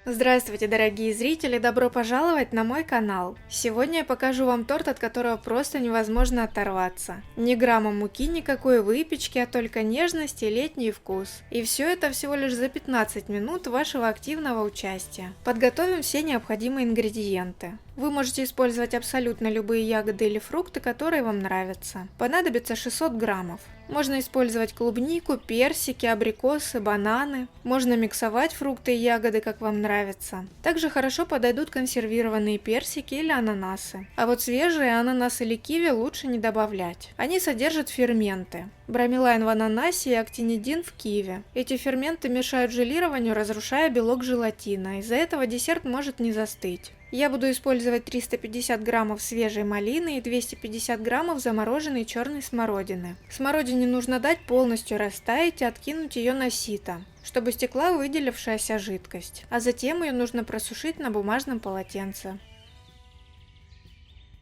Здравствуйте, дорогие зрители! Добро пожаловать на мой канал! Сегодня я покажу вам торт, от которого просто невозможно оторваться. Ни грамма муки, никакой выпечки, а только нежность и летний вкус. И все это всего лишь за 15 минут вашего активного участия. Подготовим все необходимые ингредиенты. Вы можете использовать абсолютно любые ягоды или фрукты, которые вам нравятся. Понадобится 600 граммов. Можно использовать клубнику, персики, абрикосы, бананы. Можно миксовать фрукты и ягоды, как вам нравится. Также хорошо подойдут консервированные персики или ананасы. А вот свежие ананасы или киви лучше не добавлять. Они содержат ферменты. Бромелайн в ананасе и актинидин в киви. Эти ферменты мешают желированию, разрушая белок желатина. Из-за этого десерт может не застыть. Я буду использовать 350 граммов свежей малины и 250 граммов замороженной черной смородины. Смородине нужно дать полностью растаять и откинуть ее на сито, чтобы стекла выделившаяся жидкость, а затем ее нужно просушить на бумажном полотенце.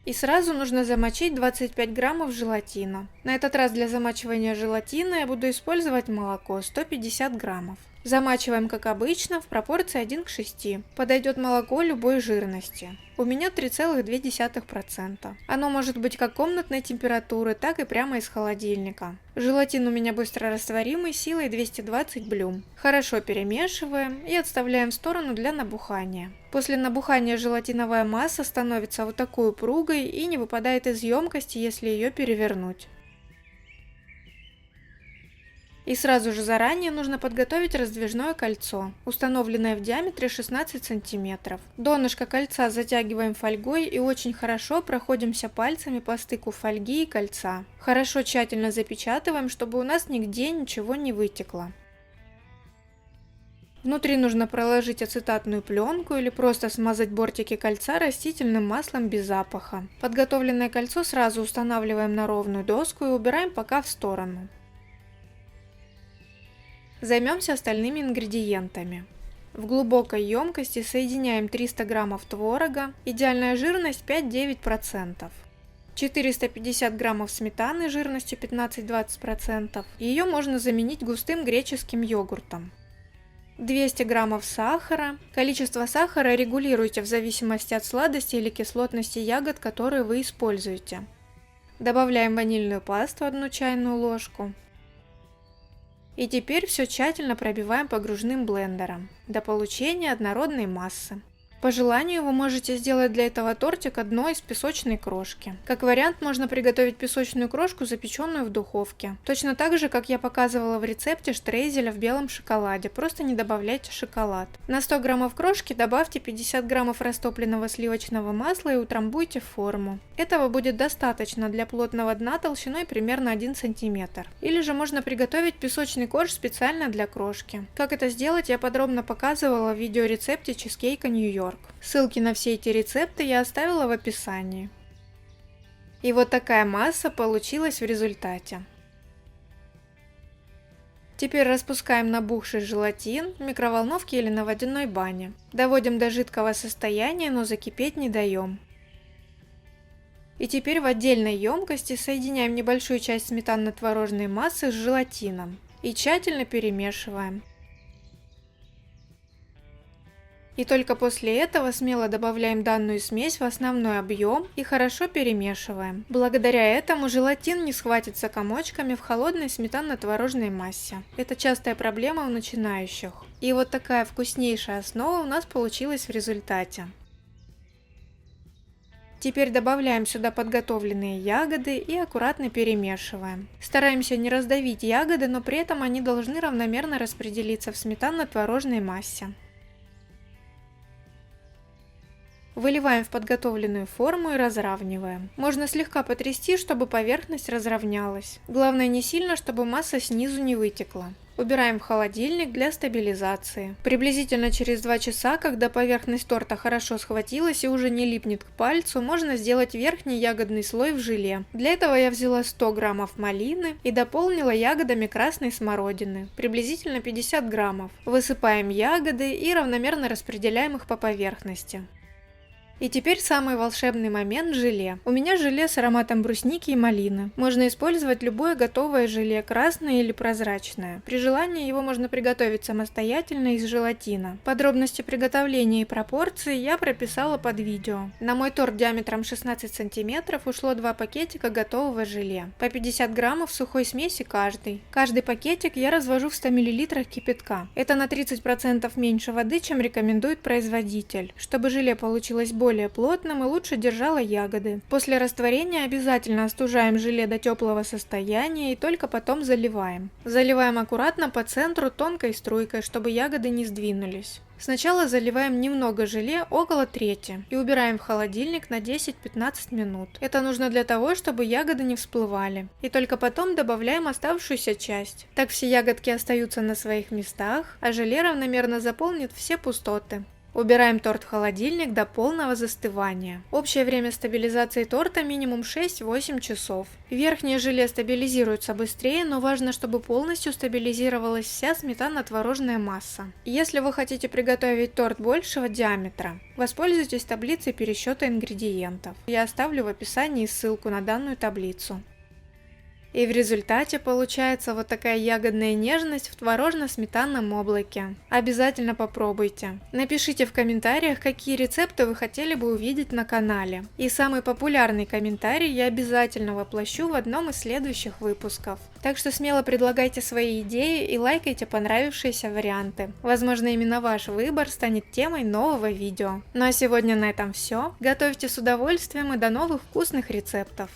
И сразу нужно замочить 25 граммов желатина. На этот раз для замачивания желатина я буду использовать молоко 150 граммов. Замачиваем как обычно в пропорции 1 к 6. Подойдет молоко любой жирности. У меня 3,2%. Оно может быть как комнатной температуры, так и прямо из холодильника. Желатин у меня быстрорастворимый силой 220 блюм. Хорошо перемешиваем и отставляем в сторону для набухания. После набухания желатиновая масса становится вот такой упругой и не выпадает из емкости, если ее перевернуть. И сразу же заранее нужно подготовить раздвижное кольцо, установленное в диаметре 16 см. Донышко кольца затягиваем фольгой и очень хорошо проходимся пальцами по стыку фольги и кольца. Хорошо тщательно запечатываем, чтобы у нас нигде ничего не вытекло. Внутри нужно проложить ацетатную пленку или просто смазать бортики кольца растительным маслом без запаха. Подготовленное кольцо сразу устанавливаем на ровную доску и убираем пока в сторону. Займемся остальными ингредиентами. В глубокой емкости соединяем 300 граммов творога, идеальная жирность 5-9%. 450 граммов сметаны жирностью 15-20%. Ее можно заменить густым греческим йогуртом. 200 граммов сахара. Количество сахара регулируйте в зависимости от сладости или кислотности ягод, которые вы используете. Добавляем ванильную пасту 1 чайную ложку. И теперь все тщательно пробиваем погружным блендером до получения однородной массы. По желанию вы можете сделать для этого тортика дно из песочной крошки. Как вариант можно приготовить песочную крошку, запеченную в духовке. Точно так же, как я показывала в рецепте штрейзеля в белом шоколаде, просто не добавляйте шоколад. На 100 граммов крошки добавьте 50 граммов растопленного сливочного масла и утрамбуйте в форму. Этого будет достаточно для плотного дна толщиной примерно 1 см. Или же можно приготовить песочный корж специально для крошки. Как это сделать, я подробно показывала в видеорецепте чизкейка Нью-Йорк. Ссылки на все эти рецепты я оставила в описании. И вот такая масса получилась в результате. Теперь распускаем набухший желатин в микроволновке или на водяной бане. Доводим до жидкого состояния, но закипеть не даем. И теперь в отдельной емкости соединяем небольшую часть сметанно-творожной массы с желатином и тщательно перемешиваем. И только после этого смело добавляем данную смесь в основной объем и хорошо перемешиваем. Благодаря этому желатин не схватится комочками в холодной сметанно-творожной массе. Это частая проблема у начинающих. И вот такая вкуснейшая основа у нас получилась в результате. Теперь добавляем сюда подготовленные ягоды и аккуратно перемешиваем. Стараемся не раздавить ягоды, но при этом они должны равномерно распределиться в сметанно-творожной массе. Выливаем в подготовленную форму и разравниваем. Можно слегка потрясти, чтобы поверхность разровнялась. Главное не сильно, чтобы масса снизу не вытекла. Убираем в холодильник для стабилизации. Приблизительно через 2 часа, когда поверхность торта хорошо схватилась и уже не липнет к пальцу, можно сделать верхний ягодный слой в желе. Для этого я взяла 100 граммов малины и дополнила ягодами красной смородины, приблизительно 50 граммов. Высыпаем ягоды и равномерно распределяем их по поверхности. И теперь самый волшебный момент – желе. У меня желе с ароматом брусники и малины. Можно использовать любое готовое желе, красное или прозрачное. При желании его можно приготовить самостоятельно из желатина. Подробности приготовления и пропорции я прописала под видео. На мой торт диаметром 16 см ушло 2 пакетика готового желе. По 50 граммов сухой смеси каждый. Каждый пакетик я развожу в 100 мл кипятка. Это на 30% меньше воды, чем рекомендует производитель, чтобы желе получилось более плотным и лучше держало ягоды. После растворения обязательно остужаем желе до теплого состояния и только потом заливаем. Заливаем аккуратно по центру тонкой струйкой, чтобы ягоды не сдвинулись. Сначала заливаем немного желе, около трети, и убираем в холодильник на 10-15 минут. Это нужно для того, чтобы ягоды не всплывали. И только потом добавляем оставшуюся часть. Так все ягодки остаются на своих местах, а желе равномерно заполнит все пустоты. Убираем торт в холодильник до полного застывания. Общее время стабилизации торта минимум 6-8 часов. Верхнее желе стабилизируется быстрее, но важно, чтобы полностью стабилизировалась вся сметано-творожная масса. Если вы хотите приготовить торт большего диаметра, воспользуйтесь таблицей пересчета ингредиентов. Я оставлю в описании ссылку на данную таблицу. И в результате получается вот такая ягодная нежность в творожно-сметанном облаке. Обязательно попробуйте. Напишите в комментариях, какие рецепты вы хотели бы увидеть на канале. И самый популярный комментарий я обязательно воплощу в одном из следующих выпусков. Так что смело предлагайте свои идеи и лайкайте понравившиеся варианты. Возможно, именно ваш выбор станет темой нового видео. Ну а сегодня на этом все. Готовьте с удовольствием и до новых вкусных рецептов!